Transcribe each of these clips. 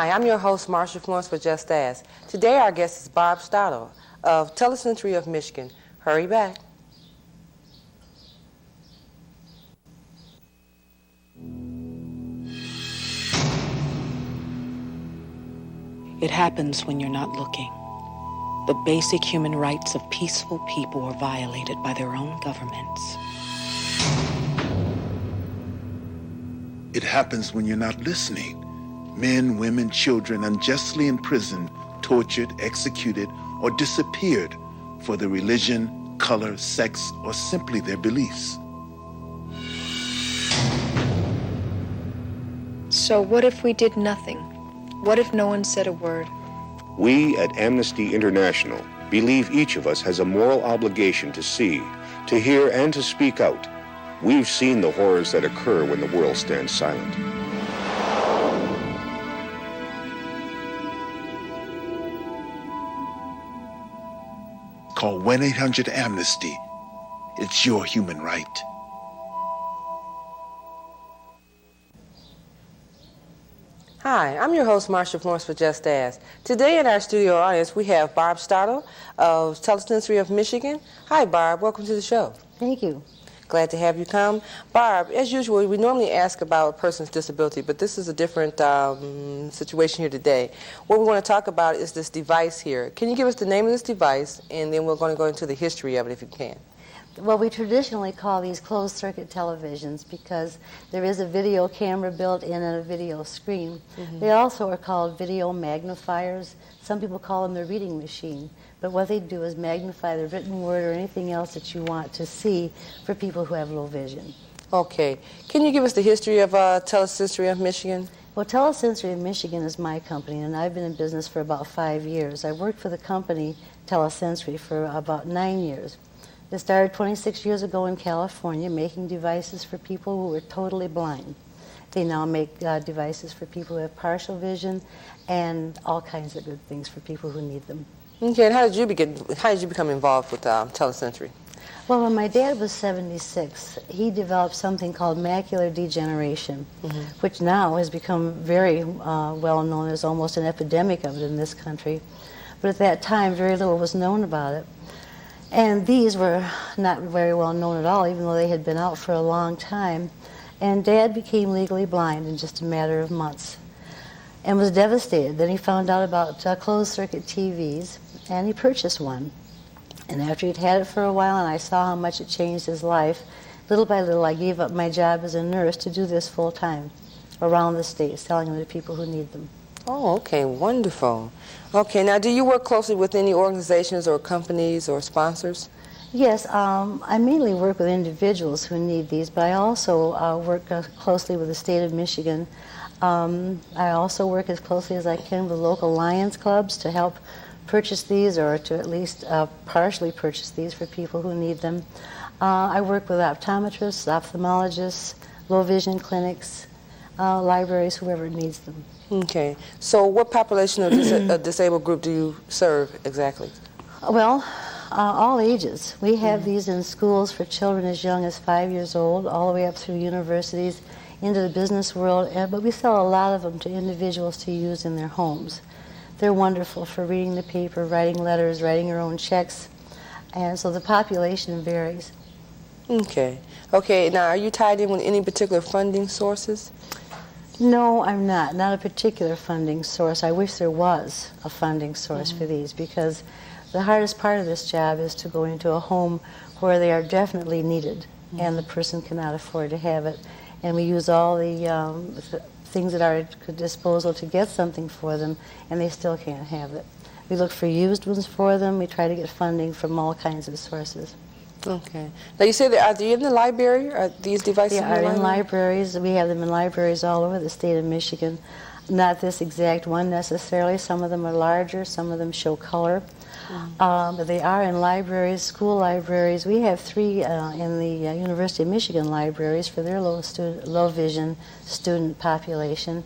Hi, I'm your host, Marsha Florence for Just Ask. Today our guest is Bob Stottle of Telesensory of Michigan. Hurry back. It happens when you're not looking. The basic human rights of peaceful people are violated by their own governments. It happens when you're not listening. Men, women, children unjustly imprisoned, tortured, executed, or disappeared for their religion, color, sex, or simply their beliefs. So what if we did nothing? What if no one said a word? We at Amnesty International believe each of us has a moral obligation to see, to hear, and to speak out. We've seen the horrors that occur when the world stands silent. Call 1-800-AMNESTY. It's your human right. Hi, I'm your host, Marsha Florence for Just Ask. Today in our studio audience, we have Bob Stottle of Telesensory of Michigan. Hi, Barb. Welcome to the show. Thank you. Glad to have you come. Barb, as usual, we normally ask about a person's disability, but this is a different situation here today. What we want to talk about is this device here. Can you give us the name of this device, and then we're going to go into the history of it if you can. Well, we traditionally call these closed-circuit televisions because there is a video camera built in and a video screen. Mm-hmm. They also are called video magnifiers. Some people call them the reading machine. But what they do is magnify the written word or anything else that you want to see for people who have low vision. Okay. Can you give us the history of Telesensory of Michigan? Well, Telesensory of Michigan is my company, and I've been in business for about 5 years. I worked for the company Telesensory for about 9 years. It started 26 years ago in California, making devices for people who were totally blind. They now make devices for people who have partial vision and all kinds of good things for people who need them. Okay, and how did you become involved with Telesensory? Well, when my dad was 76, he developed something called macular degeneration, mm-hmm. which now has become very well known. There's almost an epidemic of it in this country. But at that time, very little was known about it. And these were not very well known at all, even though they had been out for a long time. And Dad became legally blind in just a matter of months and was devastated. Then he found out about closed-circuit TVs, and he purchased one. And after he'd had it for a while and I saw how much it changed his life, little by little I gave up my job as a nurse to do this full-time around the state, selling them to people who need them. Oh, okay, wonderful. Okay, now do you work closely with any organizations or companies or sponsors? Yes, I mainly work with individuals who need these, but I also work closely with the state of Michigan. I also work as closely as I can with local Lions clubs to help purchase these or to at least partially purchase these for people who need them. I work with optometrists, ophthalmologists, low vision clinics, libraries, whoever needs them. Okay. So what population of a disabled group do you serve exactly? Well, all ages. We have these in schools for children as young as 5 years old, all the way up through universities, into the business world, but we sell a lot of them to individuals to use in their homes. They're wonderful for reading the paper, writing letters, writing your own checks, and so the population varies. Okay. Okay, now are you tied in with any particular funding sources? No, I'm not a particular funding source. I wish there was a funding source for these, because the hardest part of this job is to go into a home where they are definitely needed and the person cannot afford to have it. And we use all the things at our disposal to get something for them, and they still can't have it. We look for used ones for them. We try to get funding from all kinds of sources. Okay. Now you say are they in the library? Are these devices in the library? In libraries. We have them in libraries all over the state of Michigan. Not this exact one necessarily. Some of them are larger. Some of them show color. But they are in libraries, school libraries. We have 3 in the University of Michigan libraries for their low vision student population.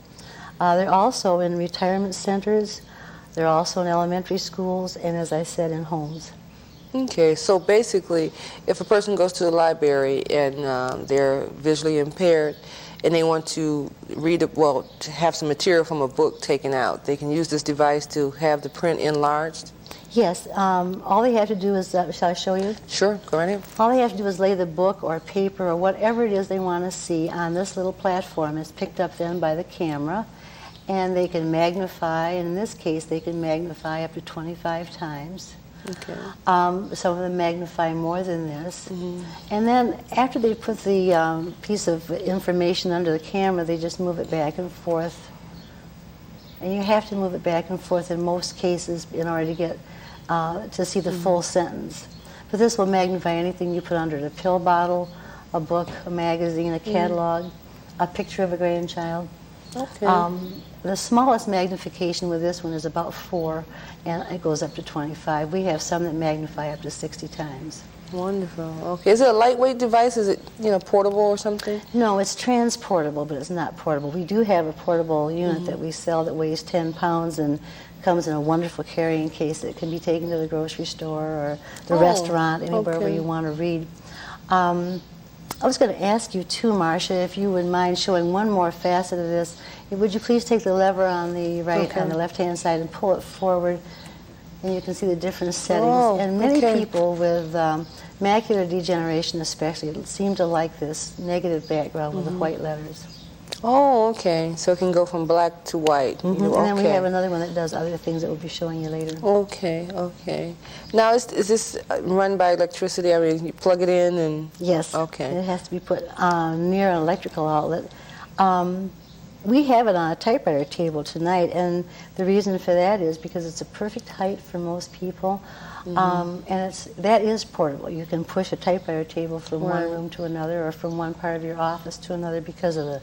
They're also in retirement centers. They're also in elementary schools, and as I said, in homes. Okay, so basically, if a person goes to the library and they're visually impaired, and they want to read, to have some material from a book taken out, they can use this device to have the print enlarged? Yes, all they have to do is, shall I show you? Sure, go right ahead. All they have to do is lay the book or paper or whatever it is they want to see on this little platform. It's picked up then by the camera, and they can magnify, and in this case they can magnify up to 25 times. Okay. Some of them magnify more than this. And then after they put the piece of information under the camera, they just move it back and forth. And you have to move it back and forth in most cases in order to get to see the full sentence. But this will magnify anything you put under it: a pill bottle, a book, a magazine, a catalog, a picture of a grandchild. Okay. The smallest magnification with this one is about 4, and it goes up to 25. We have some that magnify up to 60 times. Wonderful. Okay. Is it a lightweight device? Is it, portable or something? No, it's transportable, but it's not portable. We do have a portable unit that we sell that weighs 10 pounds and comes in a wonderful carrying case that can be taken to the grocery store or the restaurant, anywhere where you want to read. I was going to ask you too, Marcia, if you would mind showing one more facet of this. Would you please take the lever on the right, on the left-hand side, and pull it forward, and you can see the different settings. And many people with macular degeneration especially seem to like this negative background with the white letters. Oh, okay. So it can go from black to white. And then we have another one that does other things that we'll be showing you later. Okay, okay. Now, is this run by electricity? I mean, you plug it in and... Yes. Okay. It has to be put near an electrical outlet. We have it on a typewriter table tonight, and the reason for that is because it's a perfect height for most people. And that is portable. You can push a typewriter table from one room to another or from one part of your office to another because of the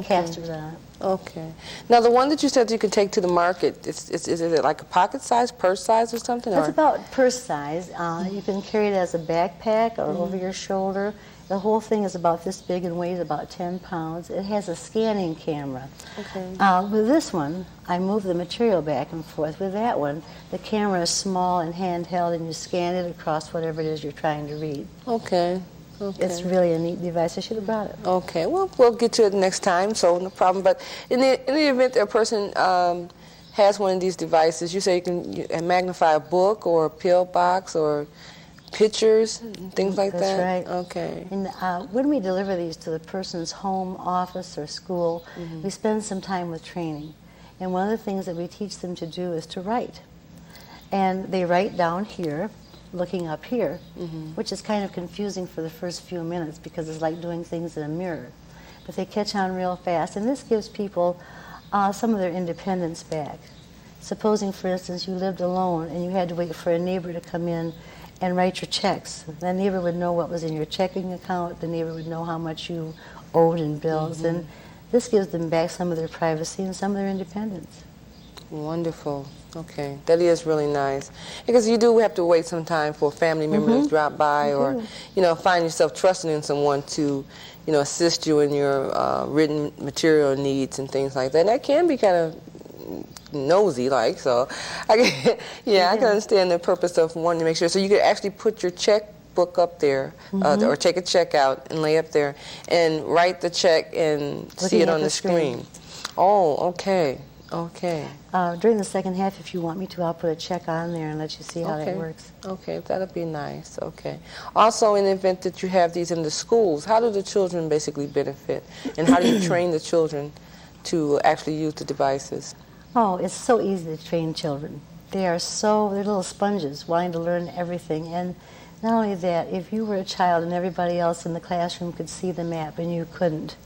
casters on it. Okay. Now, the one that you said you could take to the market, is it like a pocket size, purse size or something? It's about purse size. You can carry it as a backpack or over your shoulder. The whole thing is about this big and weighs about 10 pounds. It has a scanning camera. Okay. With this one, I move the material back and forth. With that one, the camera is small and handheld, and you scan it across whatever it is you're trying to read. Okay. Okay. It's really a neat device. I should have brought it. Okay. Well, we'll get to it next time, so no problem. But in the event that a person has one of these devices, you say you can magnify a book or a pill box or pictures, things like that? That's right. Okay. And when we deliver these to the person's home, office, or school, we spend some time with training. And one of the things that we teach them to do is to write. And they write down here, looking up here, which is kind of confusing for the first few minutes because it's like doing things in a mirror. But they catch on real fast, and this gives people some of their independence back. Supposing, for instance, you lived alone and you had to wait for a neighbor to come in and write your checks. That neighbor would know what was in your checking account. The neighbor would know how much you owed in bills. And this gives them back some of their privacy and some of their independence. Wonderful. Okay. That is really nice. Because you do have to wait some time for a family member to drop by or, find yourself trusting in someone to, assist you in your written material needs and things like that. And that can be kind of nosy, so I can understand the purpose of wanting to make sure. So you could actually put your checkbook up there, or take a check out and lay up there, and write the check and see it on the screen. Oh, okay, okay. During the second half, if you want me to, I'll put a check on there and let you see how that works. Okay, that'll be nice. Okay. Also, in the event that you have these in the schools, how do the children basically benefit, and how do you train the children to actually use the devices? Oh, it's so easy to train children. They're little sponges wanting to learn everything. And not only that, if you were a child and everybody else in the classroom could see the map and you couldn't,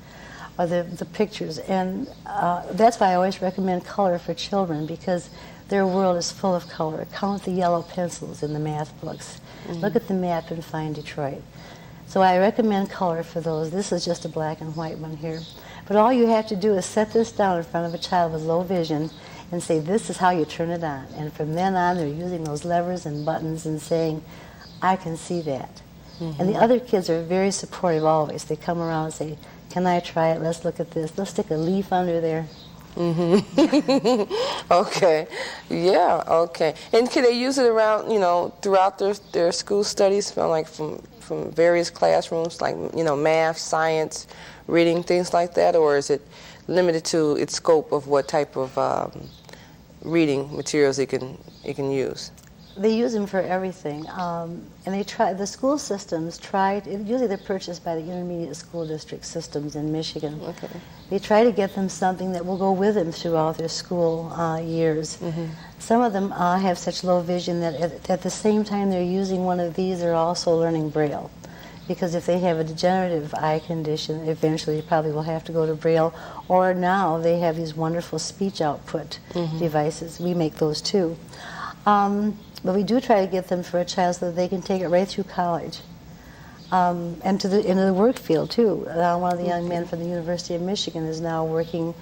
or the pictures. And that's why I always recommend color for children, because their world is full of color. Count the yellow pencils in the math books. Look at the map and find Detroit. So I recommend color for those. This is just a black and white one here. But all you have to do is set this down in front of a child with low vision and say, this is how you turn it on. And from then on, they're using those levers and buttons and saying, I can see that. And the other kids are very supportive always. They come around and say, can I try it? Let's look at this. They'll stick a leaf under there. Okay. Yeah, okay. And can they use it around, throughout their school studies, from from various classrooms, like, you know, math, science, reading, things like that, or is it limited to its scope of what type of reading materials it can use? They use them for everything, and they try. The school systems try. Usually, they're purchased by the intermediate school district systems in Michigan. Okay. They try to get them something that will go with them throughout their school years. Mm-hmm. Some of them have such low vision that at the same time they're using one of these, they're also learning Braille. Because if they have a degenerative eye condition, eventually they probably will have to go to Braille. Or now they have these wonderful speech output devices. We make those too. But we do try to get them for a child so that they can take it right through college. And into the work field too. One of the young men from the University of Michigan is now working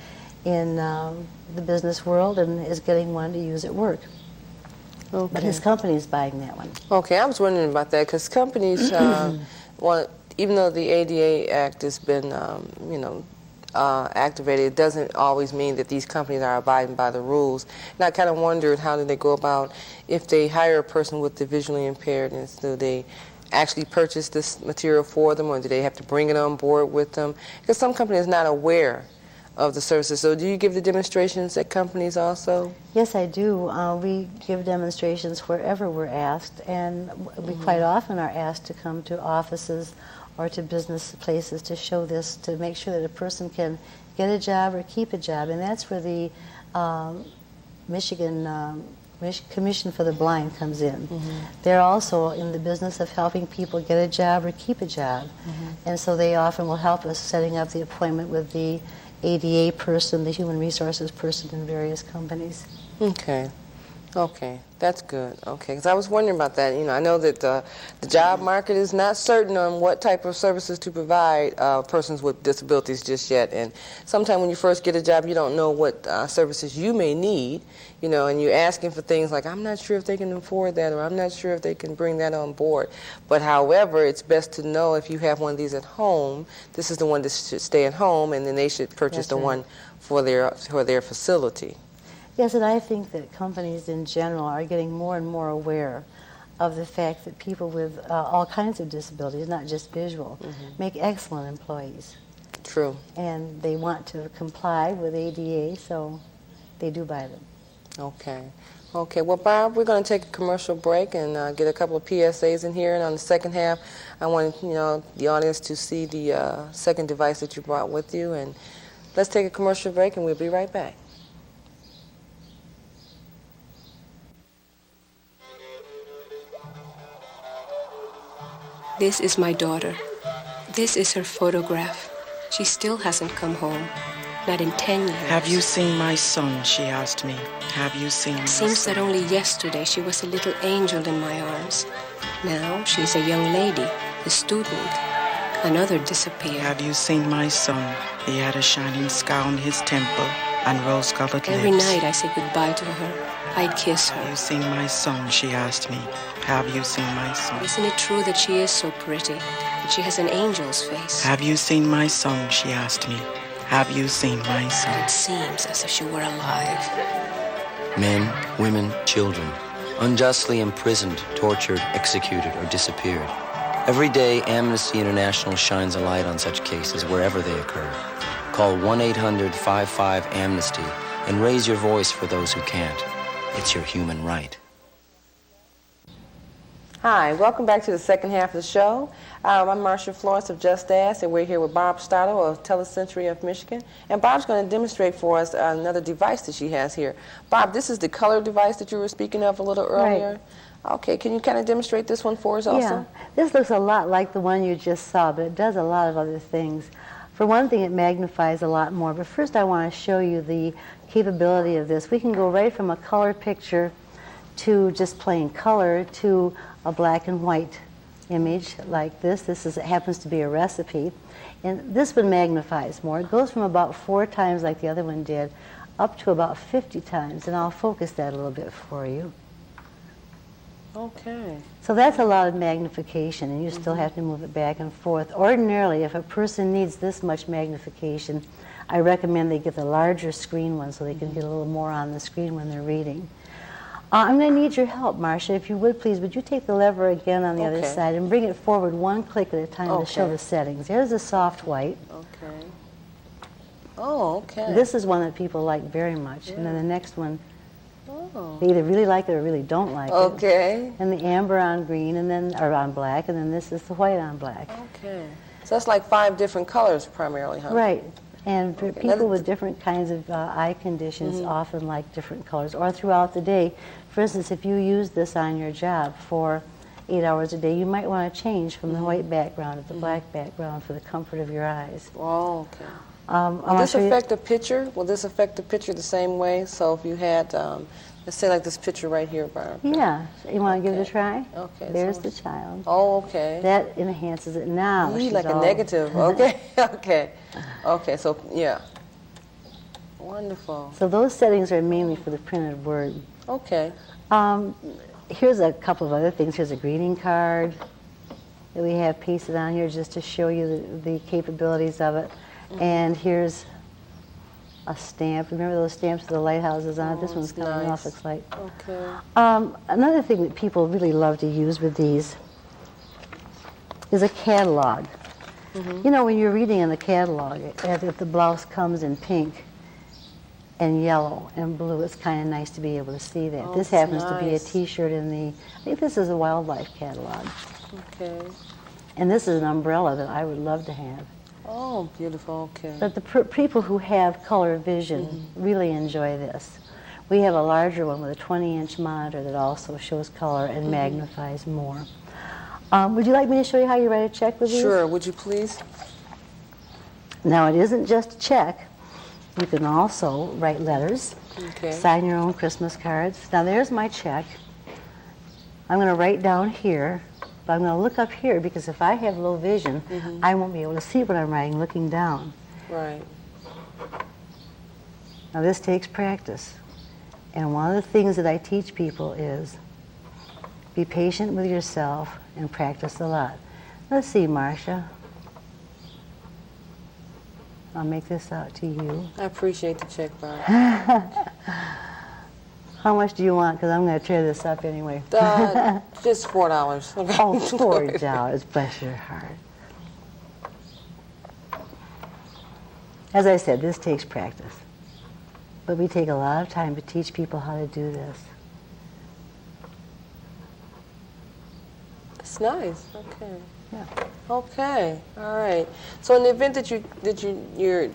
in the business world and is getting one to use at work. Okay. But his company is buying that one. Okay, I was wondering about that because companies, even though the ADA Act has been, activated, it doesn't always mean that these companies are abiding by the rules. And I kind of wondered, how do they go about if they hire a person with the visually impairedness? Do they actually purchase this material for them, or do they have to bring it on board with them? Because some companies are not aware of the services. So do you give the demonstrations at companies also? Yes, I do. We give demonstrations wherever we're asked, and we quite often are asked to come to offices or to business places to show this, to make sure that a person can get a job or keep a job. And that's where the Michigan Commission for the Blind comes in. They're also in the business of helping people get a job or keep a job. And so they often will help us setting up the appointment with the ADA person, the human resources person in various companies. Okay. Okay, that's good. Okay, because I was wondering about that. You know, I know that the job market is not certain on what type of services to provide persons with disabilities just yet. And sometimes when you first get a job, you don't know what services you may need, you know, and you're asking for things like, I'm not sure if they can afford that, or I'm not sure if they can bring that on board. But however, it's best to know if you have one of these at home, this is the one that should stay at home, and then they should purchase the one for their facility. Yes, and I think that companies in general are getting more and more aware of the fact that people with all kinds of disabilities, not just visual, make excellent employees. True. And they want to comply with ADA, so they do buy them. Okay. Okay, well, Barb, we're going to take a commercial break and get a couple of PSAs in here. And on the second half, I want the audience to see the second device that you brought with you. And let's take a commercial break, and we'll be right back. This is my daughter. This is her photograph. She still hasn't come home. Not in 10 years. Have you seen my son? She asked me. Have you seen my son? It seems that only yesterday she was a little angel in my arms. Now she's a young lady, a student. Another disappeared. Have you seen my son? He had a shining scar on his temple and rose-colored lips. Every night I say goodbye to her. I'd kiss her. Have you seen my son? She asked me. Have you seen my son? Isn't it true that she is so pretty? That she has an angel's face? Have you seen my son? She asked me. Have you seen my son? It seems as if she were alive. Men, women, children, unjustly imprisoned, tortured, executed, or disappeared. Every day, Amnesty International shines a light on such cases wherever they occur. Call 1-800-55-AMNESTY and raise your voice for those who can't. It's your human right. Hi, welcome back to the second half of the show. I'm Marsha Florence of Just Ask, and we're here with Barb Stotto of Telesensory of Michigan. And Barb's going to demonstrate for us another device that she has here. Barb, this is the color device that you were speaking of a little earlier. Right. Okay, can you kind of demonstrate this one for us also? Yeah, this looks a lot like the one you just saw, but it does a lot of other things. For one thing, it magnifies a lot more. But first I want to show you the capability of this. We can go right from a color picture to just plain color to a black and white image like this. This happens to be a recipe. And this one magnifies more. It goes from about 4 times like the other one did up to about 50 times. And I'll focus that a little bit for you. Okay. So that's a lot of magnification, and you still have to move it back and forth. Ordinarily, if a person needs this much magnification, I recommend they get the larger screen one so they can get a little more on the screen when they're reading. I'm going to need your help, Marcia. If you would, please, would you take the lever again on the other Okay. side and bring it forward one click at a time to show Okay. the settings. There's the soft white. Okay. Oh, okay. This is one that people like very much. And then the next one, Oh. they either really like it or really don't like it. Okay. And the amber on green, and then or on black, and then this is the white on black. Okay. So that's like 5 different colors primarily, huh? Right. And for people That's- with different kinds of eye conditions often like different colors. Or throughout the day, for instance, if you use this on your job for 8 hours a day, you might want to change from the white background to the black background for the comfort of your eyes. Oh, okay. Will Will this affect the picture? Will this affect the picture the same way? So if you had, let's say like this picture right here, Barb. Yeah. You want to give it a try? Okay. There's so- the child. Oh, okay. That enhances it now. Ooh, she's like a all- negative. Okay. Okay. Okay. So yeah. Wonderful. So those settings are mainly for the printed word. Okay. Here's a couple of other things. Here's a greeting card that we have pasted on here just to show you the capabilities of it. And here's a stamp. Remember those stamps with the lighthouses on it? This one's it's coming off, nice. looks like. Okay. Another thing that people really love to use with these is a catalog. You know, when you're reading in the catalog, if the blouse comes in pink and yellow and blue, it's kind of nice to be able to see that. Oh, This it's happens to be a nice. T-shirt in the, I think this is a wildlife catalog. Okay. And this is an umbrella that I would love to have. Oh, beautiful. Okay. But the people who have color vision really enjoy this. We have a larger one with a 20-inch monitor that also shows color and magnifies more. Would you like me to show you how you write a check with these? Sure. Would you please? Now, it isn't just a check. You can also write letters, Okay. sign your own Christmas cards. Now, there's my check. I'm going to write down here, but I'm going to look up here because if I have low vision, I won't be able to see what I'm writing looking down. Right. Now, this takes practice. And one of the things that I teach people is be patient with yourself and practice a lot. Let's see, Marcia. I'll make this out to you. I appreciate the check, Barb. How much do you want? Because I'm going to tear this up anyway. Just $4. Okay. Oh, $4. Bless your heart. As I said, this takes practice. But we take a lot of time to teach people how to do this. It's nice. Okay. Yeah. Okay. All right. So in the event that you're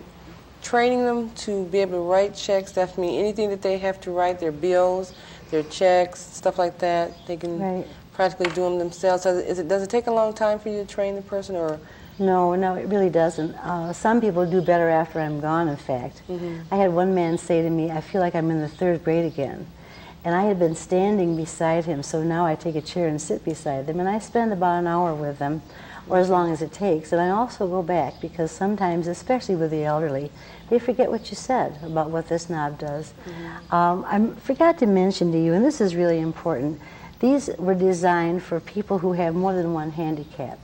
training them to be able to write checks, that means anything that they have to write, their bills, their checks, stuff like that, they can practically do them themselves. So does it take a long time for you to train the person, or? No, it really doesn't. Some people do better after I'm gone, in fact. I had one man say to me, I feel like I'm in the 3rd grade again. And I had been standing beside him, so now I take a chair and sit beside them, and I spend about an hour with them, or as long as it takes. And I also go back, because sometimes, especially with the elderly, they forget what you said about what this knob does. I forgot to mention to you, and this is really important, these were designed for people who have more than one handicap.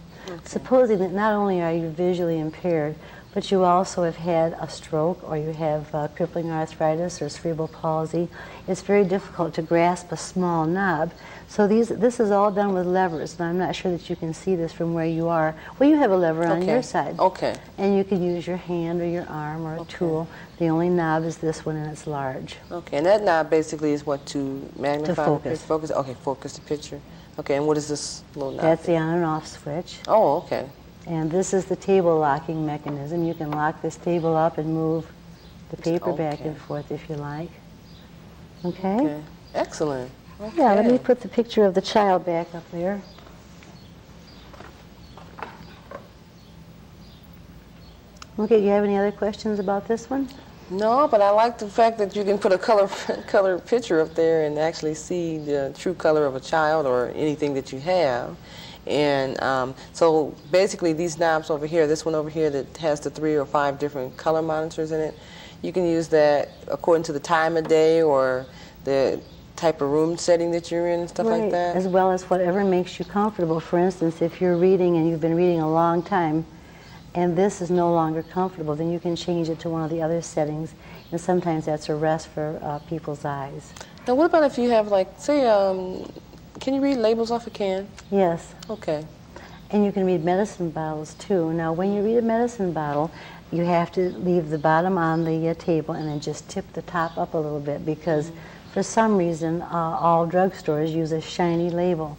Supposing that not only are you visually impaired, but you also have had a stroke, or you have crippling arthritis or cerebral palsy, it's very difficult to grasp a small knob. So this is all done with levers, and I'm not sure that you can see this from where you are. Well, you have a lever on your side. Okay. And you can use your hand or your arm or a tool. The only knob is this one, and it's large. Okay, and that knob basically is what, to magnify? To focus. The focus? Okay, focus the picture. Okay, and what is this little knob? That's the on and off switch. Oh, okay. And this is the table locking mechanism. You can lock this table up and move the paper back and forth if you like. Okay? Okay. Excellent. Okay. Yeah, let me put the picture of the child back up there. Okay, do you have any other questions about this one? No, but I like the fact that you can put a color picture up there and actually see the true color of a child or anything that you have. And so basically these knobs over here, this one over here that has the 3 or 5 different color monitors in it, you can use that according to the time of day or the type of room setting that you're in and stuff like that. As well as whatever makes you comfortable. For instance, if you're reading and you've been reading a long time and this is no longer comfortable, then you can change it to one of the other settings. And sometimes that's a rest for people's eyes. Now, what about if you have, like, say, can you read labels off a can? Yes. Okay. And you can read medicine bottles, too. Now, when you read a medicine bottle, you have to leave the bottom on the table and then just tip the top up a little bit because for some reason, all drugstores use a shiny label.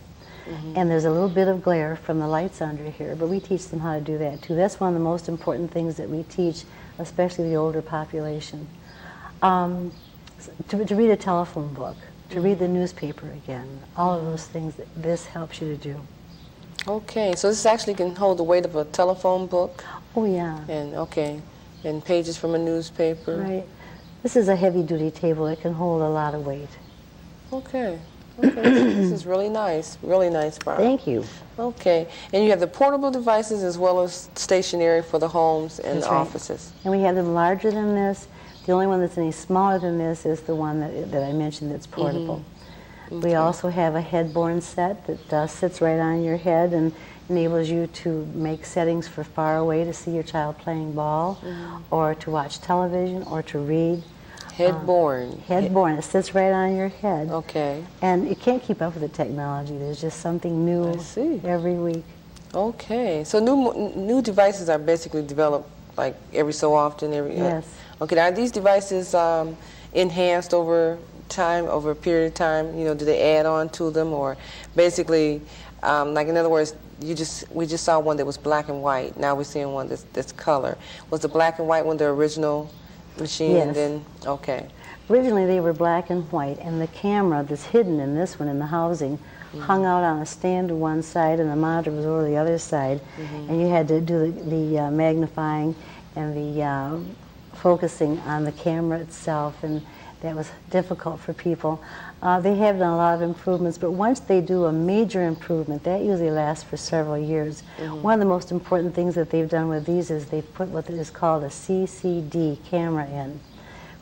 And there's a little bit of glare from the lights under here, but we teach them how to do that, too. That's one of the most important things that we teach, especially the older population. To read a telephone book, to read the newspaper again, all of those things that this helps you to do. Okay, so this actually can hold the weight of a telephone book? Oh, yeah. And, okay, and pages from a newspaper? Right. This is a heavy-duty table. It can hold a lot of weight. Okay. Okay, this is really nice, Barb. Thank you. Okay, and you have the portable devices as well as stationary for the homes and That's the right. offices. And we have them larger than this. The only one that's any smaller than this is the one that I mentioned that's portable. We also have a head-borne set that sits right on your head and enables you to make settings for far away to see your child playing ball or to watch television or to read. Head-borne. Head-borne. It sits right on your head. Okay. And it can't keep up with the technology. There's just something new every week. Okay. So new devices are basically developed like every so often? Yes. Okay. Are these devices enhanced over time, over a period of time? You know, do they add on to them, or basically, like in other words, we just saw one that was black and white. Now we're seeing one that's color. Was the black and white one the original machine? Yes. And then, okay. Originally they were black and white, and the camera that's hidden in this one in the housing hung out on a stand to one side and the monitor was over the other side, and you had to do the magnifying and the focusing on the camera itself, and that was difficult for people. They have done a lot of improvements, but once they do a major improvement, that usually lasts for several years. One of the most important things that they've done with these is they've put what is called a CCD camera in,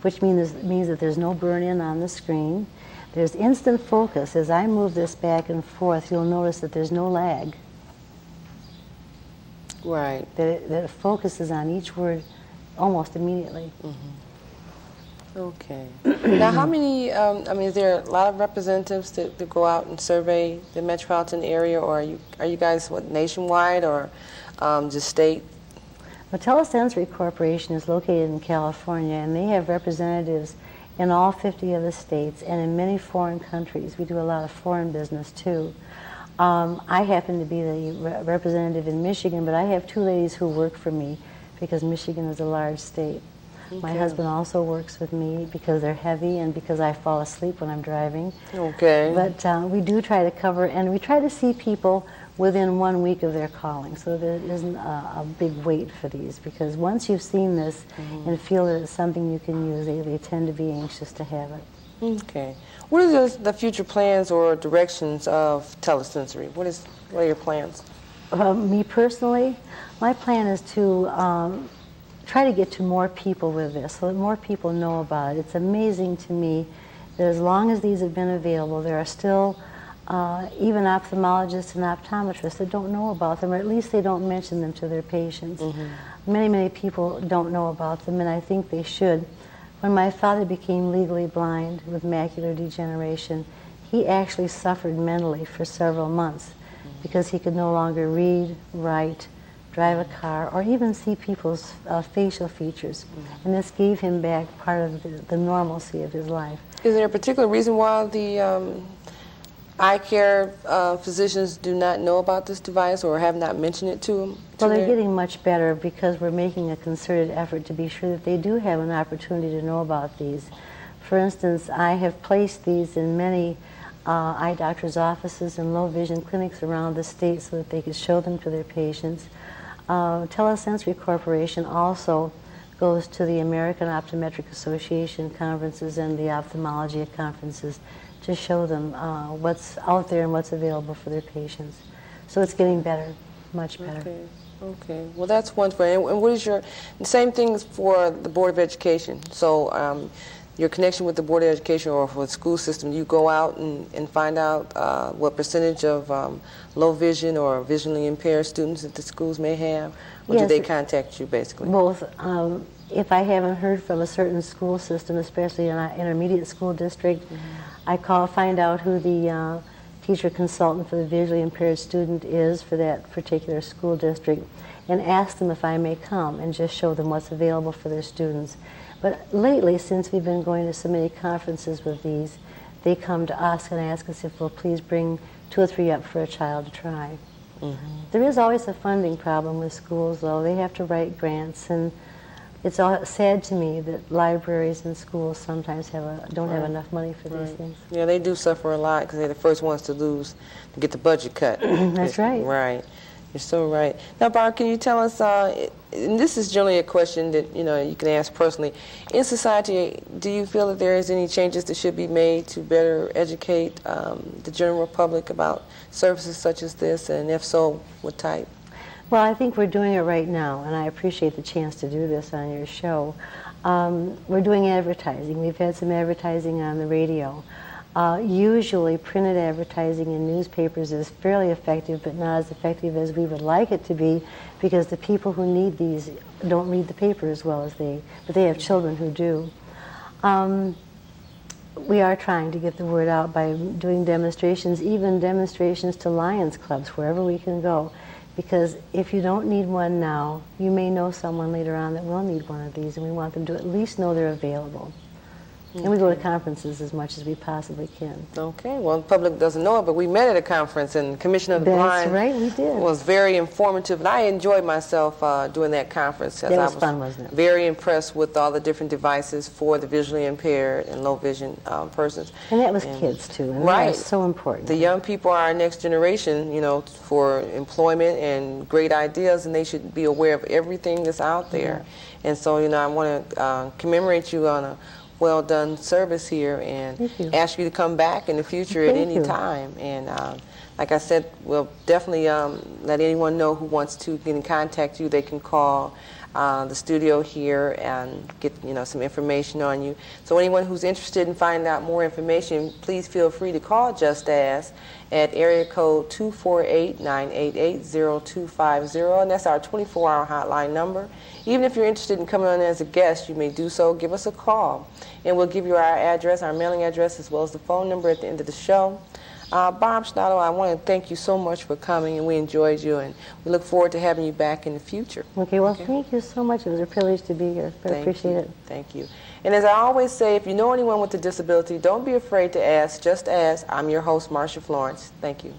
which means that there's no burn-in on the screen. There's instant focus. As I move this back and forth, you'll notice that there's no lag. Right. That it focuses on each word almost immediately. Okay. Now, how many, I mean, is there a lot of representatives that go out and survey the metropolitan area, or are you guys, what, nationwide or just state? The Telesensory Corporation is located in California, and they have representatives in all 50 of the states and in many foreign countries. We do a lot of foreign business, too. I happen to be the representative in Michigan, but I have two ladies who work for me because Michigan is a large state. My husband also works with me because they're heavy and because I fall asleep when I'm driving. Okay. But we do try to cover, and we try to see people within 1 week of their calling, so there isn't a big wait for these, because once you've seen this and feel that it's something you can use, they tend to be anxious to have it. Okay. What are the future plans or directions of Telesensory? What are your plans? Me personally, my plan is to try to get to more people with this so that more people know about it. It's amazing to me that as long as these have been available, there are still even ophthalmologists and optometrists that don't know about them, or at least they don't mention them to their patients. Many, many people don't know about them, and I think they should. When my father became legally blind with macular degeneration, he actually suffered mentally for several months because he could no longer read, write, drive a car, or even see people's facial features. And this gave him back part of the normalcy of his life. Is there a particular reason why the eye care physicians do not know about this device or have not mentioned it to them? Well, they're getting much better because we're making a concerted effort to be sure that they do have an opportunity to know about these. For instance, I have placed these in many eye doctors' offices and low vision clinics around the state so that they could show them to their patients. Telesensory Corporation also goes to the American Optometric Association conferences and the ophthalmology conferences to show them what's out there and what's available for their patients. So it's getting better, much better. Okay. Okay. Well, that's wonderful. And what is the same thing for the Board of Education? So your connection with the Board of Education or for the school system, you go out and find out what percentage of low vision or visually impaired students that the schools may have? Or Yes, do they contact you, basically? Both. If I haven't heard from a certain school system, especially an intermediate school district, I find out who the teacher consultant for the visually impaired student is for that particular school district, and ask them if I may come and just show them what's available for their students. But lately, since we've been going to so many conferences with these, they come to us and ask us if we'll please bring 2 or 3 up for a child to try. There is always a funding problem with schools, though. They have to write grants, and it's sad to me that libraries and schools sometimes don't have enough money for these things. Yeah, they do suffer a lot because they're the first ones to get the budget cut. That's right. Right. You're so right. Now, Barb, can you tell us, and this is generally a question that you can ask personally, in society, do you feel that there is any changes that should be made to better educate the general public about services such as this, and if so, what type? Well, I think we're doing it right now, and I appreciate the chance to do this on your show. We're doing advertising. We've had some advertising on the radio. Usually printed advertising in newspapers is fairly effective, but not as effective as we would like it to be, because the people who need these don't read the paper as well as but they have children who do. We are trying to get the word out by doing demonstrations, even demonstrations to Lions clubs, wherever we can go. Because if you don't need one now, you may know someone later on that will need one of these, and we want them to at least know they're available. And we go to conferences as much as we possibly can. Okay, well, the public doesn't know it, but we met at a conference, and Commissioner of the That's Blind right, we did. Was very informative, and I enjoyed myself doing that conference. That was fun, wasn't it? Very impressed with all the different devices for the visually impaired and low vision persons. And that was kids, too, and right. that's so important. The young people are our next generation, for employment and great ideas, and they should be aware of everything that's out there. Yeah. And so, I want to commemorate you on a well-done service here, and ask you to come back in the future at any time. And like I said, we'll definitely let anyone know who wants to get in contact with you. They can call the studio here and get some information on you. So anyone who's interested in finding out more information, please feel free to call Just Ask at area code 248-988-0250, and that's our 24-hour hotline number. Even if you're interested in coming on as a guest, you may do so. Give us a call, and we'll give you our address, our mailing address, as well as the phone number at the end of the show. Bob Schneider, I want to thank you so much for coming, and we enjoyed you, and we look forward to having you back in the future. Okay, well, thank you so much. It was a privilege to be here. I appreciate it. Thank you. And as I always say, if you know anyone with a disability, don't be afraid to ask. Just ask. I'm your host, Marcia Florence. Thank you.